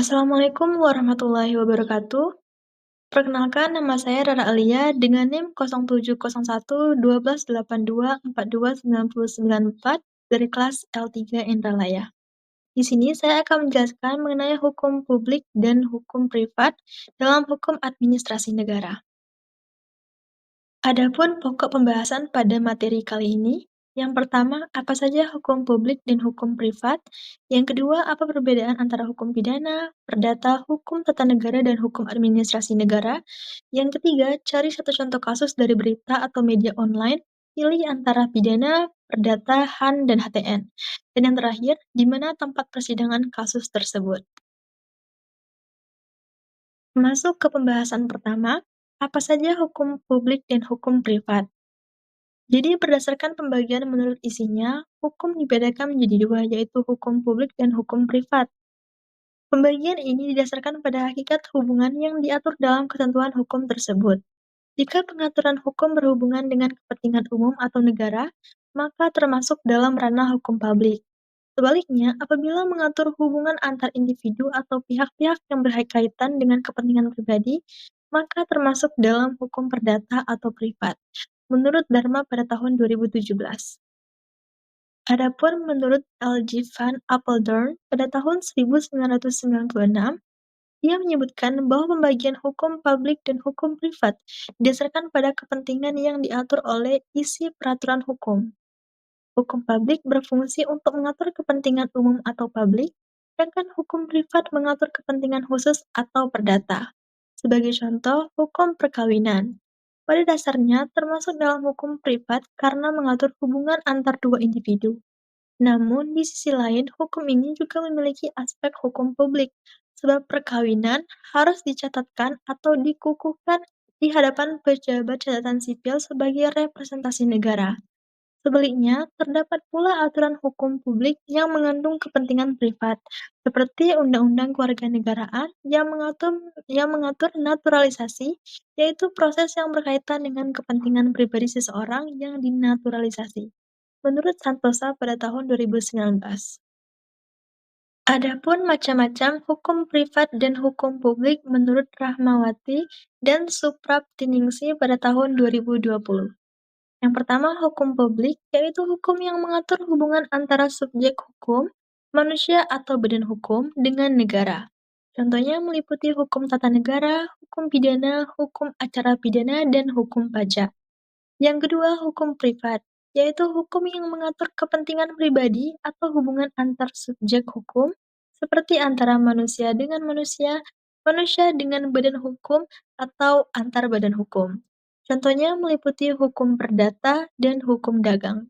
Assalamualaikum warahmatullahi wabarakatuh. Perkenalkan nama saya Rara Alia dengan NIM 0701 1282 4294 dari kelas L3 Indralaya. Di sini saya akan menjelaskan mengenai hukum publik dan hukum privat dalam hukum administrasi negara. Adapun pokok pembahasan pada materi kali ini, yang pertama, apa saja hukum publik dan hukum privat? Yang kedua, apa perbedaan antara hukum pidana, perdata, hukum tata negara, dan hukum administrasi negara? Yang ketiga, cari satu contoh kasus dari berita atau media online, pilih antara pidana, perdata, HAN, dan HTN. Dan yang terakhir, di mana tempat persidangan kasus tersebut? Masuk ke pembahasan pertama, apa saja hukum publik dan hukum privat? Jadi berdasarkan pembagian menurut isinya, hukum dibedakan menjadi dua, yaitu hukum publik dan hukum privat. Pembagian ini didasarkan pada hakikat hubungan yang diatur dalam ketentuan hukum tersebut. Jika pengaturan hukum berhubungan dengan kepentingan umum atau negara, maka termasuk dalam ranah hukum publik. Sebaliknya, apabila mengatur hubungan antar individu atau pihak-pihak yang berkaitan dengan kepentingan pribadi, maka termasuk dalam hukum perdata atau privat, menurut Dharma pada tahun 2017. Adapun menurut L. G. van Apeldoorn pada tahun 1996, ia menyebutkan bahwa pembagian hukum publik dan hukum privat didasarkan pada kepentingan yang diatur oleh isi peraturan hukum. Hukum publik berfungsi untuk mengatur kepentingan umum atau publik, sedangkan hukum privat mengatur kepentingan khusus atau perdata. Sebagai contoh, hukum perkawinan. Pada dasarnya termasuk dalam hukum privat karena mengatur hubungan antar dua individu. Namun, di sisi lain, hukum ini juga memiliki aspek hukum publik, sebab perkawinan harus dicatatkan atau dikukuhkan di hadapan pejabat catatan sipil sebagai representasi negara. Sebaliknya, terdapat pula aturan hukum publik yang mengandung kepentingan privat, seperti Undang-Undang Kewarganegaraan yang mengatur naturalisasi, yaitu proses yang berkaitan dengan kepentingan pribadi seseorang yang dinaturalisasi, menurut Santosa pada tahun 2019. Adapun macam-macam hukum privat dan hukum publik menurut Rahmawati dan Supraptiningsih pada tahun 2020. Yang pertama, hukum publik, yaitu hukum yang mengatur hubungan antara subjek hukum, manusia atau badan hukum, dengan negara. Contohnya meliputi hukum tata negara, hukum pidana, hukum acara pidana, dan hukum pajak. Yang kedua, hukum privat, yaitu hukum yang mengatur kepentingan pribadi atau hubungan antar subjek hukum, seperti antara manusia dengan manusia, manusia dengan badan hukum, atau antar badan hukum. Contohnya meliputi hukum perdata dan hukum dagang.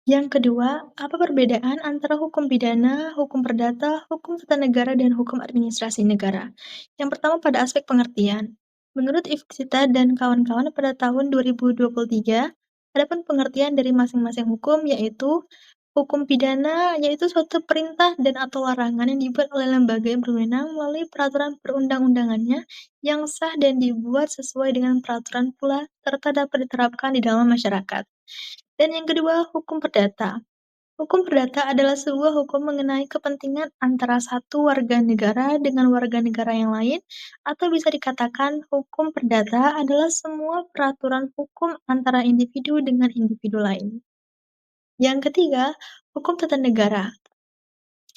Yang kedua, apa perbedaan antara hukum pidana, hukum perdata, hukum tata negara, dan hukum administrasi negara? Yang pertama pada aspek pengertian. Menurut Ifsita dan kawan-kawan pada tahun 2023, adapun pengertian dari masing-masing hukum yaitu hukum pidana yaitu suatu perintah dan atau larangan yang dibuat oleh lembaga yang berwenang melalui peraturan perundang-undangannya yang sah dan dibuat sesuai dengan peraturan pula serta dapat diterapkan di dalam masyarakat. Dan yang kedua, hukum perdata. Hukum perdata adalah sebuah hukum mengenai kepentingan antara satu warga negara dengan warga negara yang lain, atau bisa dikatakan hukum perdata adalah semua peraturan hukum antara individu dengan individu lain. Yang ketiga, hukum tata negara.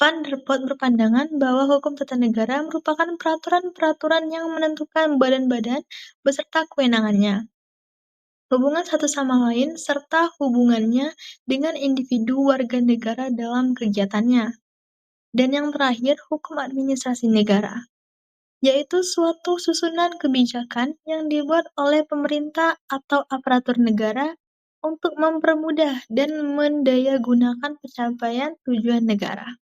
Van der Pot berpandangan bahwa hukum tata negara merupakan peraturan-peraturan yang menentukan badan-badan beserta kewenangannya, hubungan satu sama lain, serta hubungannya dengan individu warga negara dalam kegiatannya. Dan yang terakhir, hukum administrasi negara, yaitu suatu susunan kebijakan yang dibuat oleh pemerintah atau aparatur negara untuk mempermudah dan mendayagunakan pencapaian tujuan negara.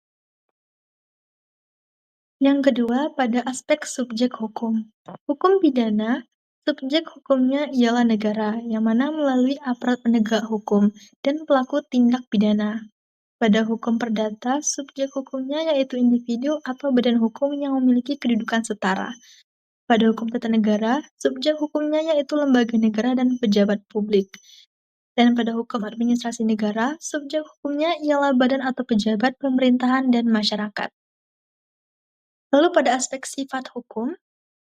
Yang kedua, pada aspek subjek hukum. Hukum pidana, subjek hukumnya ialah negara, yang mana melalui aparat penegak hukum dan pelaku tindak pidana. Pada hukum perdata, subjek hukumnya yaitu individu atau badan hukum yang memiliki kedudukan setara. Pada hukum tata negara, subjek hukumnya yaitu lembaga negara dan pejabat publik. Dan pada hukum administrasi negara, subjek hukumnya ialah badan atau pejabat pemerintahan dan masyarakat. Lalu pada aspek sifat hukum,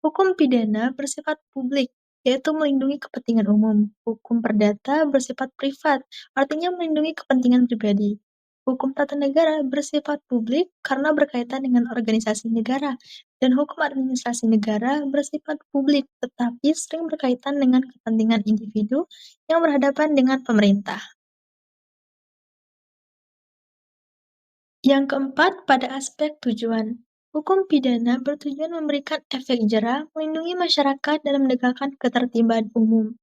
hukum pidana bersifat publik, yaitu melindungi kepentingan umum. Hukum perdata bersifat privat, artinya melindungi kepentingan pribadi. Hukum tata negara bersifat publik karena berkaitan dengan organisasi negara, dan hukum administrasi negara bersifat publik, tetapi sering berkaitan dengan kepentingan individu yang berhadapan dengan pemerintah. Yang keempat, pada aspek tujuan. Hukum pidana bertujuan memberikan efek jera, melindungi masyarakat, dan menegakkan ketertiban umum.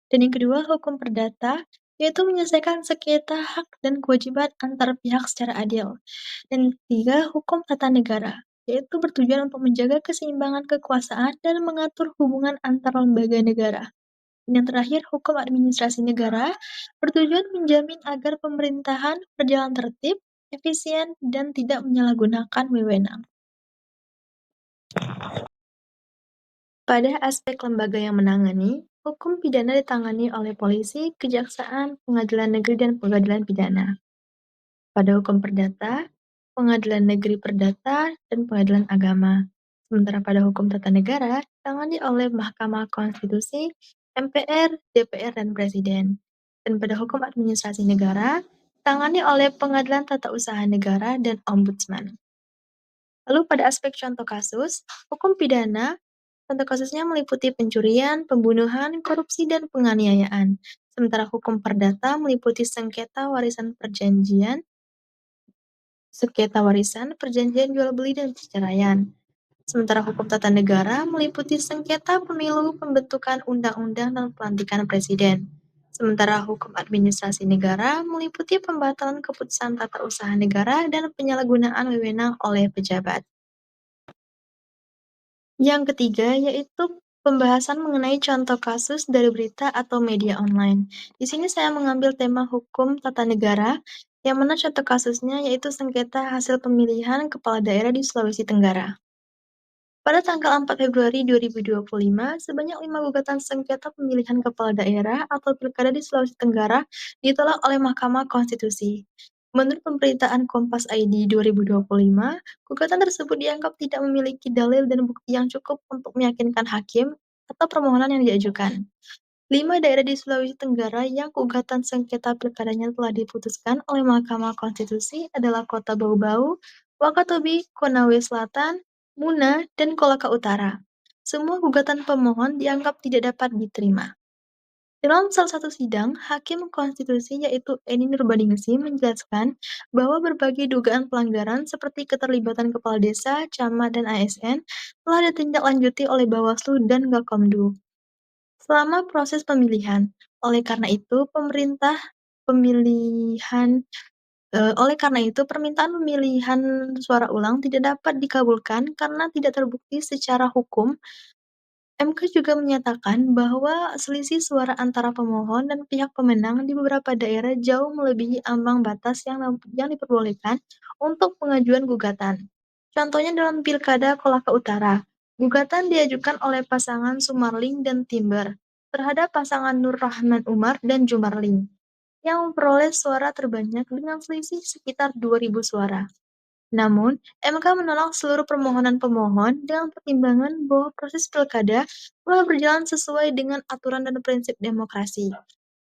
Dan yang kedua, hukum perdata, yaitu menyelesaikan sengketa hak dan kewajiban antar pihak secara adil. Dan ketiga, hukum tata negara, yaitu bertujuan untuk menjaga keseimbangan kekuasaan dan mengatur hubungan antar lembaga negara. Dan yang terakhir, hukum administrasi negara bertujuan menjamin agar pemerintahan berjalan tertib, efisien, dan tidak menyalahgunakan wewenang. Pada aspek lembaga yang menangani, hukum pidana ditangani oleh polisi, kejaksaan, pengadilan negeri, dan pengadilan pidana. Pada hukum perdata, pengadilan negeri perdata, dan pengadilan agama. Sementara pada hukum tata negara, ditangani oleh Mahkamah Konstitusi, MPR, DPR, dan Presiden. Dan pada hukum administrasi negara, ditangani oleh Pengadilan Tata Usaha Negara dan Ombudsman. Lalu pada aspek contoh kasus, hukum pidana, contoh kasusnya meliputi pencurian, pembunuhan, korupsi, dan penganiayaan. Sementara hukum perdata meliputi sengketa warisan, perjanjian jual beli, dan perceraian. Sementara hukum tata negara meliputi sengketa pemilu, pembentukan undang-undang, dan pelantikan presiden. Sementara hukum administrasi negara meliputi pembatalan keputusan tata usaha negara dan penyalahgunaan wewenang oleh pejabat. Yang ketiga yaitu pembahasan mengenai contoh kasus dari berita atau media online. Di sini saya mengambil tema hukum tata negara, yang mana contoh kasusnya yaitu sengketa hasil pemilihan kepala daerah di Sulawesi Tenggara. Pada tanggal 4 Februari 2025, sebanyak 5 gugatan sengketa pemilihan kepala daerah atau pilkada di Sulawesi Tenggara ditolak oleh Mahkamah Konstitusi. Menurut pemberitaan Kompas ID 2025, gugatan tersebut dianggap tidak memiliki dalil dan bukti yang cukup untuk meyakinkan hakim atau permohonan yang diajukan. 5 daerah di Sulawesi Tenggara yang gugatan sengketa pilkadanya telah diputuskan oleh Mahkamah Konstitusi adalah Kota Bau-Bau, Wakatobi, Konawe Selatan, Muna, dan Kolaka Utara. Semua gugatan pemohon dianggap tidak dapat diterima. Dalam salah satu sidang, Hakim Konstitusi yaitu Eni Nurbaningsih menjelaskan bahwa berbagai dugaan pelanggaran seperti keterlibatan kepala desa, camat, dan ASN telah ditindaklanjuti oleh Bawaslu dan Gakomdu selama proses pemilihan. Oleh karena itu, pemilihan permintaan pemilihan suara ulang tidak dapat dikabulkan karena tidak terbukti secara hukum. MK juga menyatakan bahwa selisih suara antara pemohon dan pihak pemenang di beberapa daerah jauh melebihi ambang batas yang diperbolehkan untuk pengajuan gugatan. Contohnya dalam Pilkada Kolaka Utara, gugatan diajukan oleh pasangan Sumarling dan Timber terhadap pasangan Nur Rahman Umar dan Jumarling, yang memperoleh suara terbanyak dengan selisih sekitar 2.000 suara. Namun, MK menolak seluruh permohonan pemohon dengan pertimbangan bahwa proses pilkada telah berjalan sesuai dengan aturan dan prinsip demokrasi.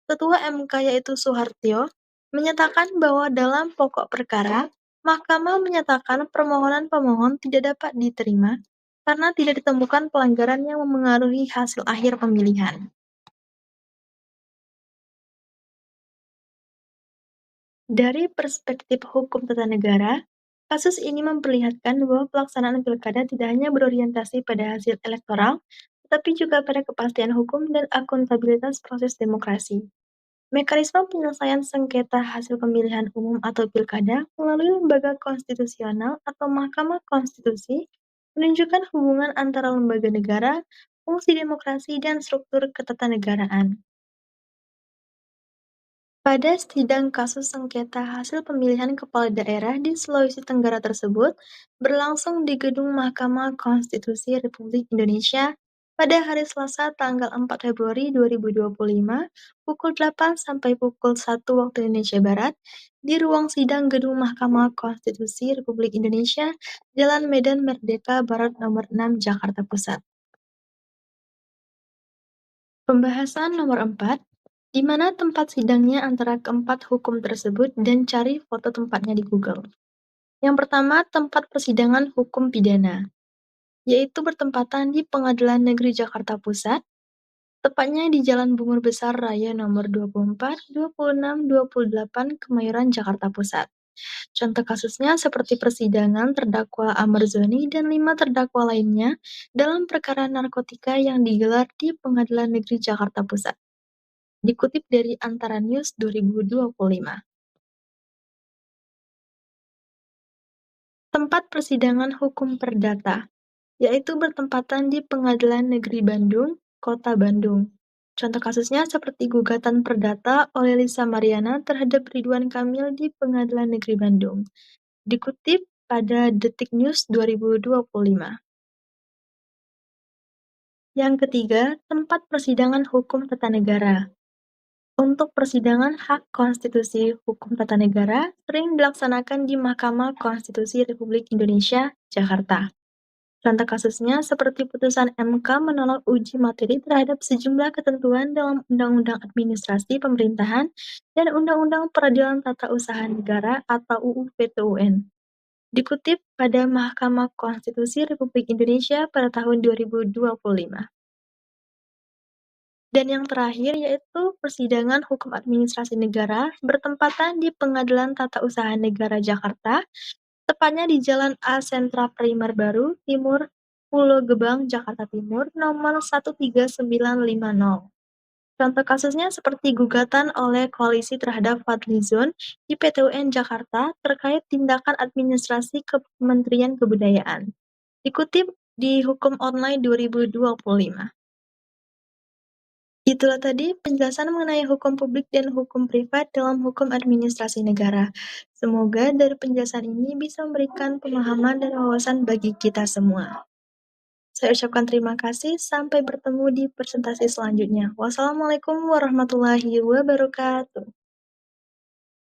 Ketua MK yaitu Soehartjo menyatakan bahwa dalam pokok perkara, Mahkamah menyatakan permohonan pemohon tidak dapat diterima karena tidak ditemukan pelanggaran yang memengaruhi hasil akhir pemilihan. Dari perspektif hukum tata negara, kasus ini memperlihatkan bahwa pelaksanaan pilkada tidak hanya berorientasi pada hasil elektoral, tetapi juga pada kepastian hukum dan akuntabilitas proses demokrasi. Mekanisme penyelesaian sengketa hasil pemilihan umum atau pilkada melalui lembaga konstitusional atau Mahkamah Konstitusi menunjukkan hubungan antara lembaga negara, fungsi demokrasi, dan struktur ketatanegaraan. Pada sidang kasus sengketa hasil pemilihan kepala daerah di Sulawesi Tenggara tersebut berlangsung di Gedung Mahkamah Konstitusi Republik Indonesia Pada hari Selasa tanggal 4 Februari 2025, pukul 8 sampai pukul 1 waktu Indonesia Barat, di ruang sidang Gedung Mahkamah Konstitusi Republik Indonesia, Jalan Medan Merdeka Barat Nomor 6, Jakarta Pusat. Pembahasan nomor 4, di mana tempat sidangnya antara keempat hukum tersebut dan cari foto tempatnya di Google. Yang pertama, tempat persidangan hukum pidana, yaitu bertempatan di Pengadilan Negeri Jakarta Pusat, tepatnya di Jalan Bungur Besar Raya nomor 24, 26, 28, Kemayoran, Jakarta Pusat. Contoh kasusnya seperti persidangan terdakwa Amar Zoni dan 5 terdakwa lainnya dalam perkara narkotika yang digelar di Pengadilan Negeri Jakarta Pusat. Dikutip dari Antara News 2025. Tempat persidangan hukum perdata, yaitu bertempatan di Pengadilan Negeri Bandung, Kota Bandung. Contoh kasusnya seperti gugatan perdata oleh Lisa Mariana terhadap Ridwan Kamil di Pengadilan Negeri Bandung. Dikutip pada Detik News 2025. Yang ketiga, tempat persidangan hukum tata negara. Untuk persidangan hak konstitusi hukum tata negara sering dilaksanakan di Mahkamah Konstitusi Republik Indonesia, Jakarta. Contoh kasusnya seperti putusan MK menolak uji materi terhadap sejumlah ketentuan dalam Undang-Undang Administrasi Pemerintahan dan Undang-Undang Peradilan Tata Usaha Negara atau UU PTUN. Dikutip pada Mahkamah Konstitusi Republik Indonesia pada tahun 2025. Dan yang terakhir yaitu persidangan hukum administrasi negara bertempatan di Pengadilan Tata Usaha Negara Jakarta, tepatnya di Jalan A Sentra Primer Baru, Timur, Pulau Gebang, Jakarta Timur, nomor 13950. Contoh kasusnya seperti gugatan oleh koalisi terhadap Fadlizon di PT UN Jakarta terkait tindakan administrasi Kementerian Kebudayaan. Dikutip di Hukum Online 2025. Itulah tadi penjelasan mengenai hukum publik dan hukum privat dalam hukum administrasi negara. Semoga dari penjelasan ini bisa memberikan pemahaman dan wawasan bagi kita semua. Saya ucapkan terima kasih, sampai bertemu di presentasi selanjutnya. Wassalamualaikum warahmatullahi wabarakatuh.